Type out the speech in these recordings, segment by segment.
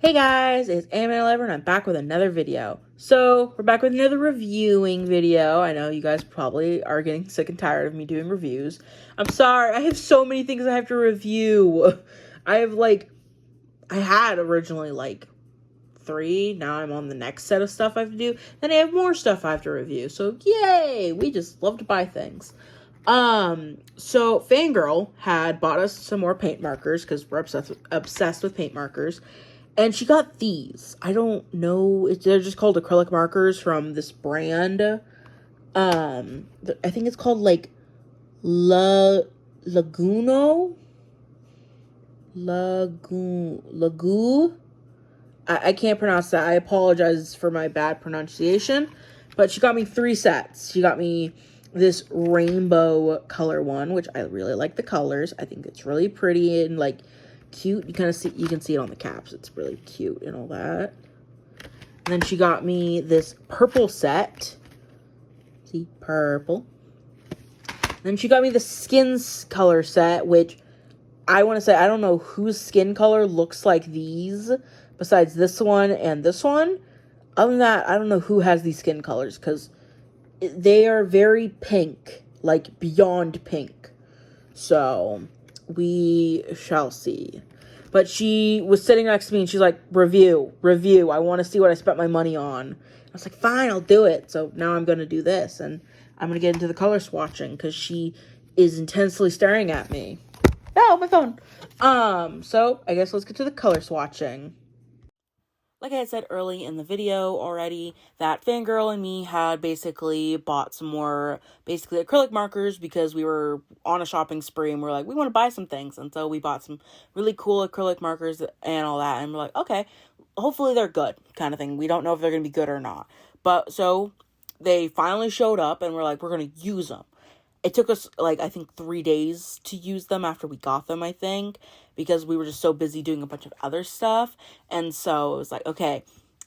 Hey guys, it's Animelover and I'm back with another video. So, we're back with another reviewing video. I know you guys probably are getting sick and tired of me doing reviews. I'm sorry, I have so many things I have to review. I had originally 3, now I'm on the next set of stuff I have to do. Then I have more stuff I have to review. So, yay! We just love to buy things. So Fangirl had bought us some more paint markers because we're obsessed with paint markers. And she got these. I don't know. They're just called acrylic markers from this brand. I think it's called Laguno. Lagu. I can't pronounce that. I apologize for my bad pronunciation. But she got me 3 sets. She got me this rainbow color one, which I really like the colors. I think it's really pretty and cute. You can see it on the caps. It's really cute and all that. And then she got me this purple set. See, purple. And then she got me the skin color set, which I want to say I don't know whose skin color looks like these besides this one and this one. Other than that, I don't know who has these skin colors because they are very pink, like beyond pink. So we shall see. But she was sitting next to me and she's like, review. I want to see what I spent my money on. I was like, fine, I'll do it. So now I'm going to do this and I'm going to get into the color swatching because she is intensely staring at me. Oh, my phone. So I guess let's get to the color swatching. Like I had said early in the video already, that Fangirl and me had basically bought some more acrylic markers because we were on a shopping spree and we're like, we want to buy some things. And so we bought some really cool acrylic markers and all that. And we're like, okay, hopefully they're good kind of thing. We don't know if they're going to be good or not. But so they finally showed up and we're like, we're going to use them. It took us, I think 3 days to use them after we got them, I think, because we were just so busy doing a bunch of other stuff. And so it was like, okay,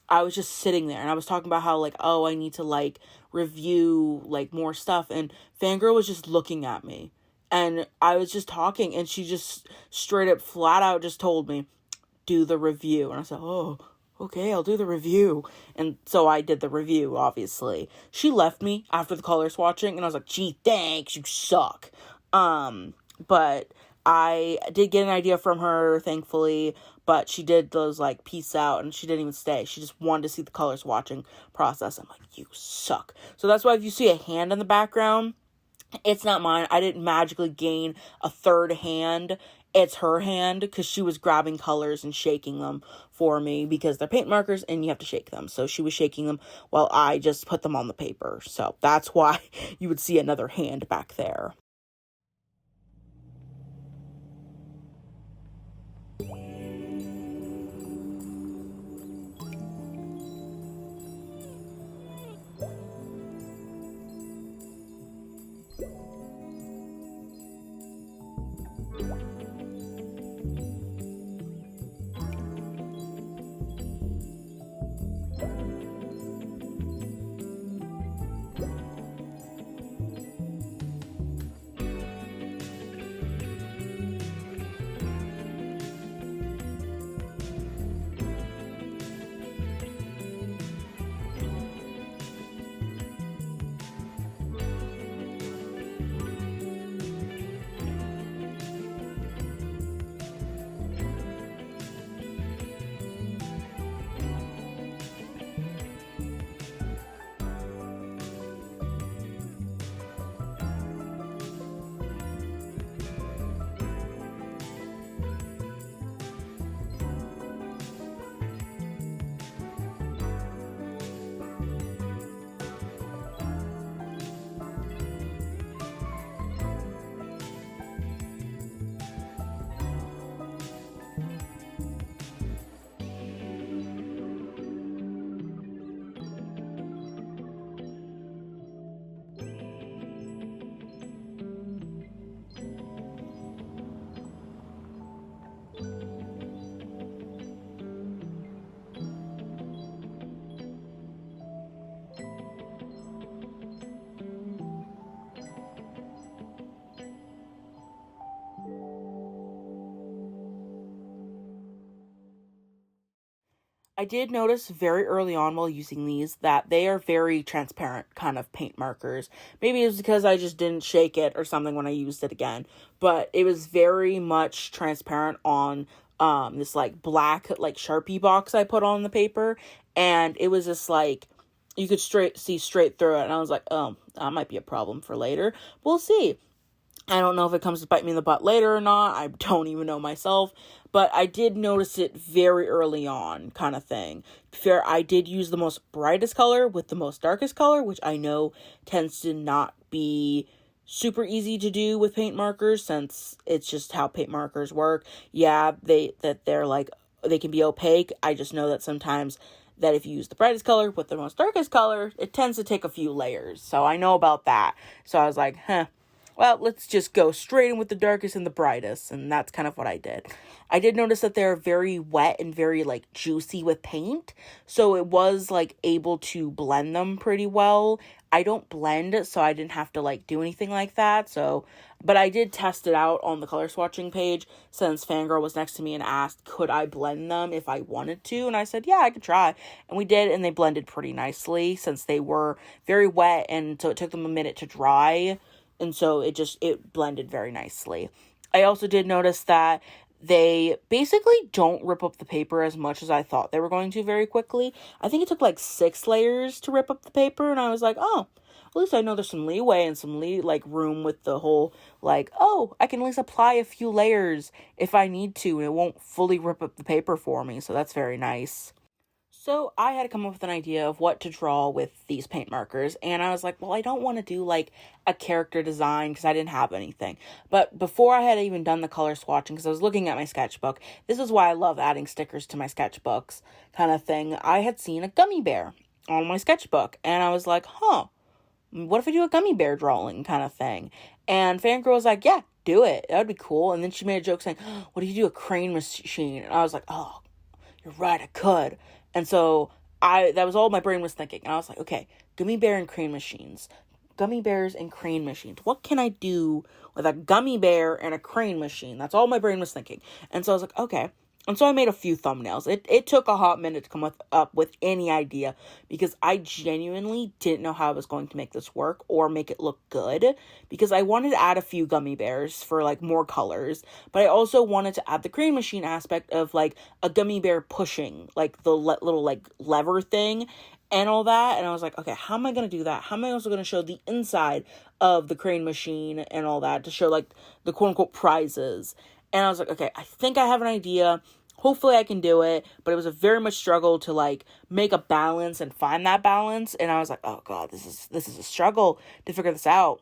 I was just sitting there and I was talking about how, oh, I need to, review, more stuff. And Fangirl was just looking at me. And I was just talking and she just straight up flat out just told me, do the review. And I said, oh, okay, I'll do the review. And so I did the review, obviously. She left me after the color swatching, and I was like, gee, thanks, you suck. But I did get an idea from her, thankfully, but she did those, peace out, and she didn't even stay. She just wanted to see the color swatching process. I'm like, you suck. So that's why if you see a hand in the background, it's not mine. I didn't magically gain a third hand. It's her hand because she was grabbing colors and shaking them for me because they're paint markers and you have to shake them. So she was shaking them while I just put them on the paper. So that's why you would see another hand back there. I did notice very early on while using these that they are very transparent kind of paint markers. Maybe it was because I just didn't shake it or something when I used it again, but it was very much transparent on this like black like Sharpie box I put on the paper, and it was just like you could see straight through it, and I was like, oh, that might be a problem for later. We'll see. I don't know if it comes to bite me in the butt later or not. I don't even know myself. But I did notice it very early on, kind of thing. Fair, I did use the most brightest color with the most darkest color, which I know tends to not be super easy to do with paint markers, since it's just how paint markers work. Yeah, they're like, they can be opaque. I just know that sometimes that if you use the brightest color with the most darkest color, it tends to take a few layers. So I know about that. So I was like, well, let's just go straight in with the darkest and the brightest, and that's kind of what I did. I did notice that they're very wet and very, like, juicy with paint, so it was, like, able to blend them pretty well. I don't blend, so I didn't have to, like, do anything like that, but I did test it out on the color swatching page, since Fangirl was next to me and asked, could I blend them if I wanted to, and I said, yeah, I could try, and we did, and they blended pretty nicely, since they were very wet, and so it took them a minute to dry. And so it blended very nicely. I also did notice that they basically don't rip up the paper as much as I thought they were going to very quickly. I think it took like 6 layers to rip up the paper, and I was like, oh, at least I know there's some leeway and some room with the whole, like, oh, I can at least apply a few layers if I need to, and it won't fully rip up the paper for me, so that's very nice. So I had to come up with an idea of what to draw with these paint markers, and I was like, well, I don't want to do like a character design because I didn't have anything. But before I had even done the color swatching, because I was looking at my sketchbook, this is why I love adding stickers to my sketchbooks kind of thing. I had seen a gummy bear on my sketchbook, and I was like, what if I do a gummy bear drawing kind of thing? And Fangirl was like, yeah, do it. That would be cool. And then she made a joke saying, what if you do a crane machine? And I was like, oh, you're right, I could. And so that was all my brain was thinking. And I was like, okay, gummy bear and crane machines. Gummy bears and crane machines. What can I do with a gummy bear and a crane machine? That's all my brain was thinking. And so I was like, okay. And so I made a few thumbnails. It took a hot minute to come up with any idea, because I genuinely didn't know how I was going to make this work or make it look good, because I wanted to add a few gummy bears for like more colors, but I also wanted to add the crane machine aspect of like a gummy bear pushing like the little like lever thing and all that. And I was like, okay, how am I going to do that? How am I also going to show the inside of the crane machine and all that to show like the quote unquote prizes? And I was like, okay, I think I have an idea. Hopefully I can do it. But it was a very much struggle to like make a balance and find that balance. And I was like, oh God, this is a struggle to figure this out.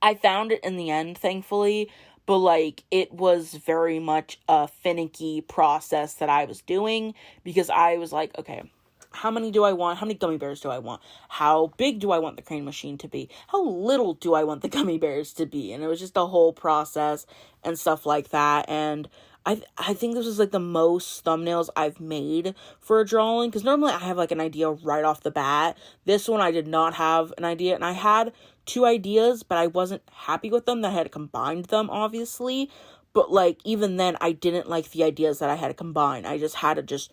I found it in the end, thankfully. But like it was very much a finicky process that I was doing, because I was like, okay, how many do I want? How many gummy bears do I want? How big do I want the crane machine to be? How little do I want the gummy bears to be? And it was just a whole process and stuff like that. And I think this was like the most thumbnails I've made for a drawing, because normally I have like an idea right off the bat. This one I did not have an idea, and I had 2 ideas, but I wasn't happy with them. That I had combined them, obviously. But like even then, I didn't like the ideas that I had to combine. I just had to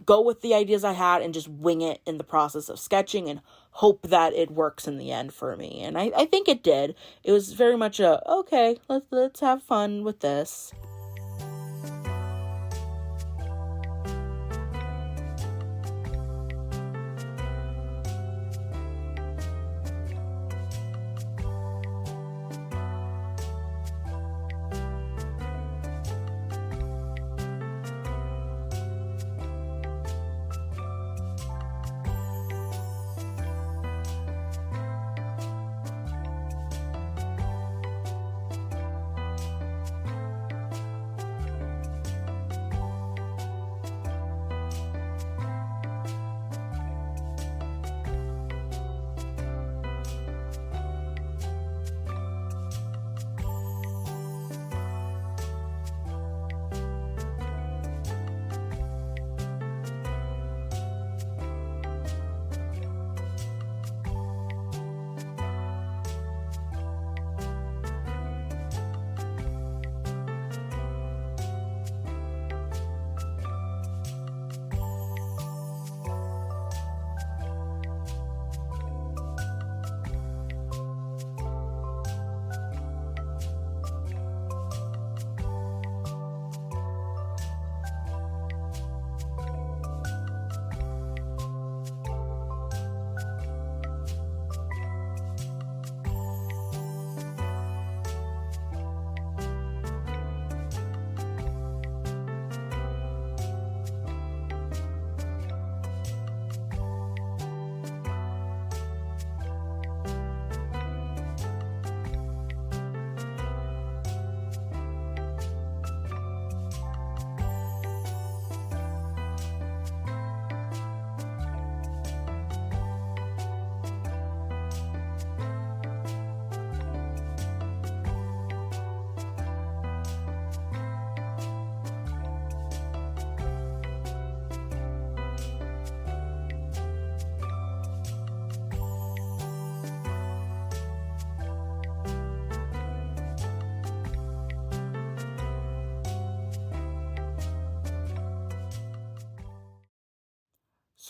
go with the ideas I had and just wing it in the process of sketching and hope that it works in the end for me. And I think it did. It was very much okay, let's have fun with this.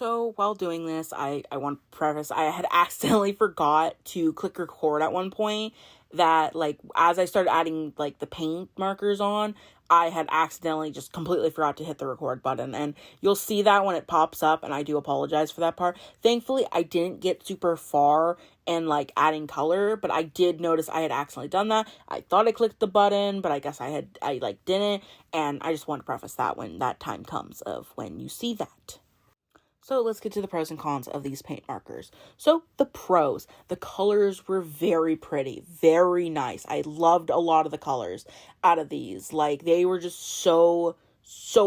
So while doing this, I want to preface, I had accidentally forgot to click record at one point. That, like, as I started adding, like, the paint markers on, I had accidentally just completely forgot to hit the record button. And you'll see that when it pops up, and I do apologize for that part. Thankfully, I didn't get super far in, like, adding color, but I did notice I had accidentally done that. I thought I clicked the button, but I guess I didn't. And I just want to preface that when that time comes of when you see that. So let's get to the pros and cons of these paint markers. So the pros, the colors were very pretty, very nice. I loved a lot of the colors out of these. Like, they were just so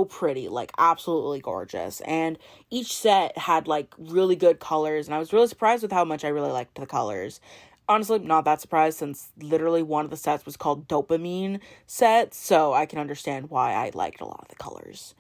pretty, like absolutely gorgeous. And each set had like really good colors, and I was really surprised with how much I really liked the colors. Honestly, not that surprised, since literally one of the sets was called Dopamine Set, so I can understand why I liked a lot of the colors.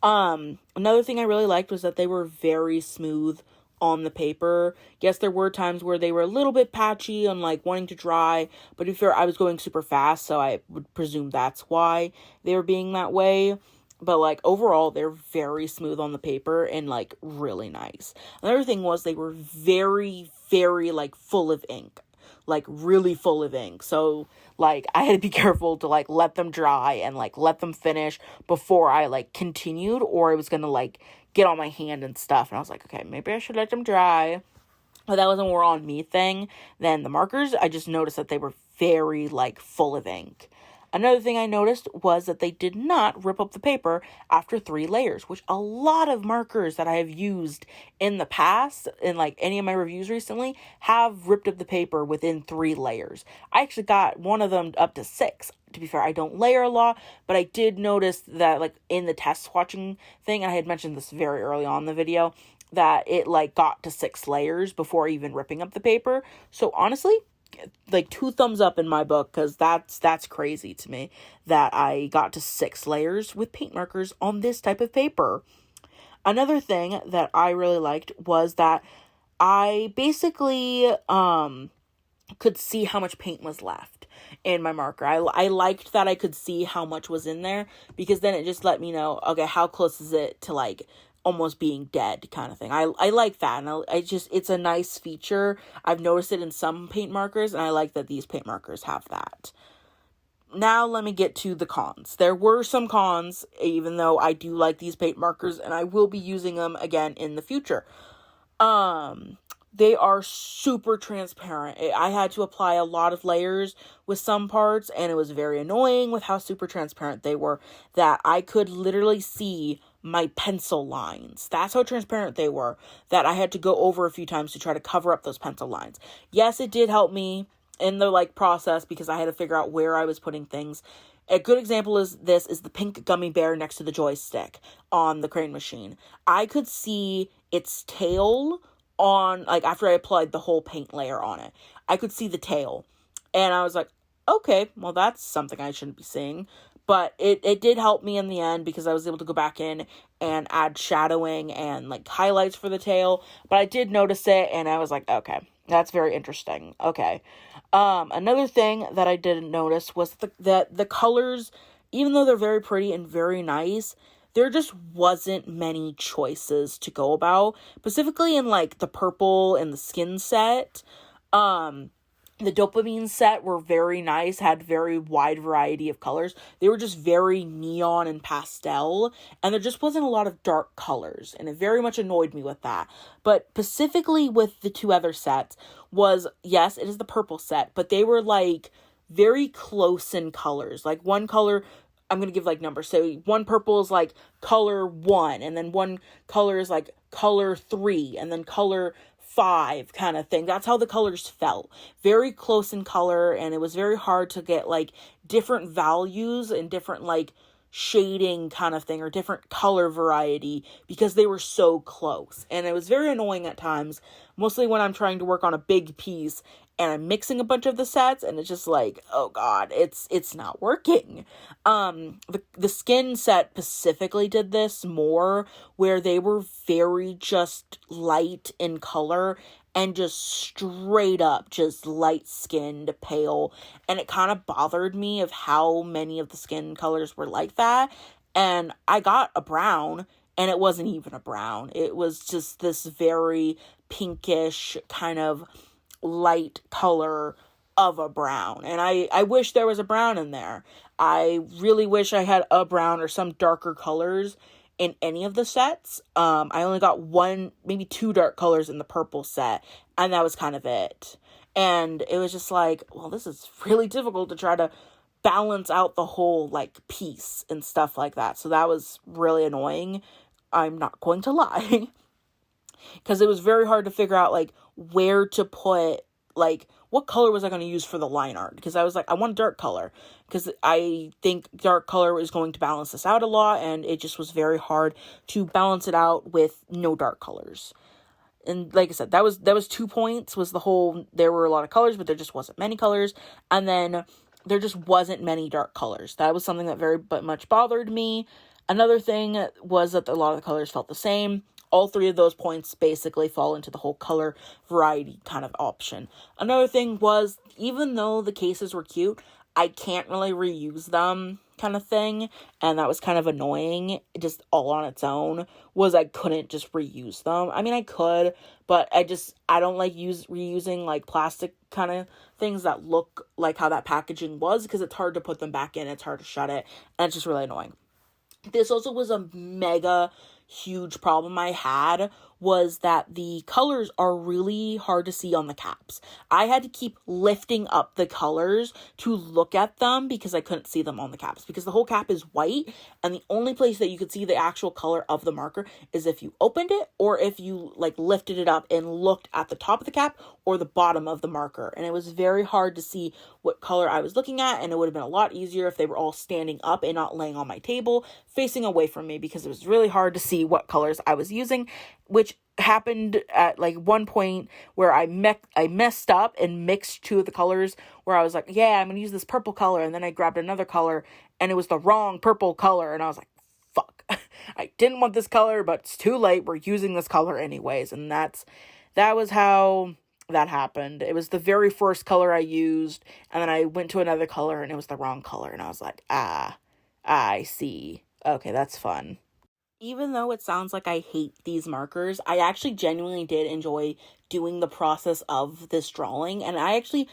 Another thing I really liked was that they were very smooth on the paper. Yes, there were times where they were a little bit patchy and like wanting to dry, but to be fair, I was going super fast, so I would presume that's why they were being that way. But like overall, they're very smooth on the paper and like really nice. Another thing was they were very, very like full of ink. Like really full of ink. So like I had to be careful to like let them dry and like let them finish before I like continued, or it was gonna like get on my hand and stuff. And I was like, okay, maybe I should let them dry. But that was a more on me thing than the markers. I just noticed that they were very like full of ink. Another thing I noticed was that they did not rip up the paper after 3 layers, which a lot of markers that I have used in the past, in like any of my reviews recently, have ripped up the paper within 3 layers. I actually got one of them up to 6. To be fair, I don't layer a lot, but I did notice that like in the test swatching thing, and I had mentioned this very early on in the video, that it like got to 6 layers before even ripping up the paper. So honestly, like 2 thumbs up in my book, because that's crazy to me that I got to 6 layers with paint markers on this type of paper. Another thing that I really liked was that I basically could see how much paint was left in my marker. I liked that I could see how much was in there, because then it just let me know, okay, how close is it to like almost being dead kind of thing. I like that, and it's a nice feature. I've noticed it in some paint markers, and I like that these paint markers have that. Now let me get to the cons. There were some cons, even though I do like these paint markers, and I will be using them again in the future. They are super transparent. I had to apply a lot of layers with some parts, and it was very annoying with how super transparent they were, that I could literally see my pencil lines. That's how transparent they were, that I had to go over a few times to try to cover up those pencil lines. Yes, it did help me in the like process, because I had to figure out where I was putting things. A good example is the pink gummy bear next to the joystick on the crane machine. I could see its tail on, like, after I applied the whole paint layer on it. I could see the tail. And I was like, okay, well, that's something I shouldn't be seeing. But it did help me in the end, because I was able to go back in and add shadowing and, like, highlights for the tail. But I did notice it, and I was like, okay, that's very interesting. Okay. Another thing that I didn't notice was that the colors, even though they're very pretty and very nice, there just wasn't many choices to go about. Specifically in, like, the purple and the skin set. The dopamine set were very nice, had very wide variety of colors. They were just very neon and pastel, and there just wasn't a lot of dark colors, and it very much annoyed me with that. But specifically with the 2 other sets was, yes, it is the purple set, but they were, like, very close in colors. Like, one color, I'm going to give, like, numbers. So, one purple is, like, color 1, and then one color is, like, color 3, and then color 5 kind of thing. That's how the colors felt. Very close in color, and it was very hard to get, like, different values and different, like, shading kind of thing, or different color variety, because they were so close. And it was very annoying at times, mostly when I'm trying to work on a big piece and I'm mixing a bunch of the sets, and it's just like, oh god, it's not working. The skin set specifically did this more, where they were very just light in color, and just straight up just light skinned, pale, and it kind of bothered me of how many of the skin colors were like that. And I got a brown, and it wasn't even a brown. It was just this very pinkish kind of light color of a brown. And I wish there was a brown in there. I really wish I had a brown or some darker colors in any of the sets. I only got one, maybe two dark colors in the purple set, and that was kind of it. And it was just like, well, this is really difficult to try to balance out the whole, like, piece and stuff like that. So that was really annoying. I'm not going to lie. Because it was very hard to figure out, like, where to put, like, what color was I going to use for the line art? Because I was like, I want a dark color. Because I think dark color is going to balance this out a lot. And it just was very hard to balance it out with no dark colors. And like I said, that was 2 points, was the whole, there were a lot of colors, but there just wasn't many colors. And then there just wasn't many dark colors. That was something that very much bothered me. Another thing was that a lot of the colors felt the same. All 3 of those points basically fall into the whole color variety kind of option. Another thing was, even though the cases were cute, I can't really reuse them kind of thing. And that was kind of annoying, just all on its own, was I couldn't just reuse them. I mean, I could, but I don't like reusing like plastic kind of things that look like how that packaging was, because it's hard to put them back in, it's hard to shut it, and it's just really annoying. This also was a mega huge problem I had, was that the colors are really hard to see on the caps. I had to keep lifting up the colors to look at them because I couldn't see them on the caps, because the whole cap is white, and the only place that you could see the actual color of the marker is if you opened it, or if you like lifted it up and looked at the top of the cap or the bottom of the marker. And it was very hard to see what color I was looking at, and it would have been a lot easier if they were all standing up and not laying on my table facing away from me, because it was really hard to see what colors I was using, which happened at like one point where I messed up and mixed 2 of the colors, where I was like, yeah, I'm gonna use this purple color, and then I grabbed another color and it was the wrong purple color, and I was like, fuck. I didn't want this color, but it's too late, we're using this color anyways. And that was how that happened. It was the very first color I used, and then I went to another color and it was the wrong color, and I was like, I see. Okay, that's fun. Even though it sounds like I hate these markers, I actually genuinely did enjoy doing the process of this drawing, and I actually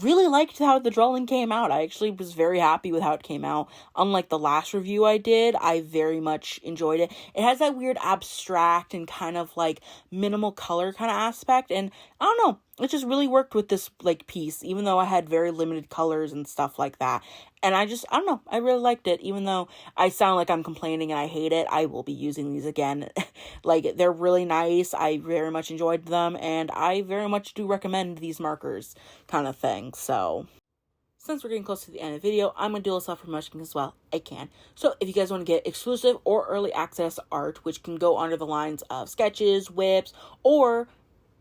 really liked how the drawing came out. I actually was very happy with how it came out. Unlike the last review I did, I very much enjoyed it. It has that weird abstract and kind of like minimal color kind of aspect, and I don't know, it just really worked with this like piece, even though I had very limited colors and stuff like that. And I don't know, I really liked it. Even though I sound like I'm complaining and I hate it, I will be using these again. Like, they're really nice. I very much enjoyed them, and I very much do recommend these markers kind of thing. So, since we're getting close to the end of the video, I'm going to do a little self-promotion as well. I can. So, if you guys want to get exclusive or early access art, which can go under the lines of sketches, whips, or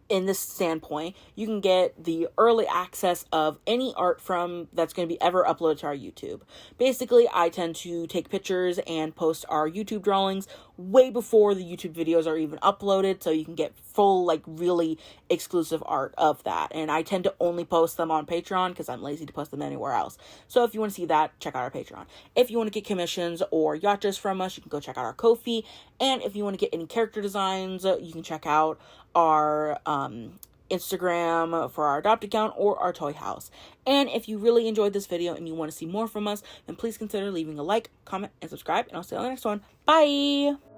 in this standpoint, you can get the early access of any art from that's going to be ever uploaded to our YouTube. Basically, I tend to take pictures and post our YouTube drawings way before the YouTube videos are even uploaded, so you can get full, like, really exclusive art of that. And I tend to only post them on Patreon because I'm lazy to post them anywhere else. So if you want to see that, check out our Patreon. If you want to get commissions or yachtas from us, you can go check out our Ko-fi. And if you want to get any character designs, you can check out our Instagram for our Adopt account or our Toy House. And if you really enjoyed this video and you want to see more from us, then please consider leaving a like, comment, and subscribe. And I'll see you on the next one. Bye!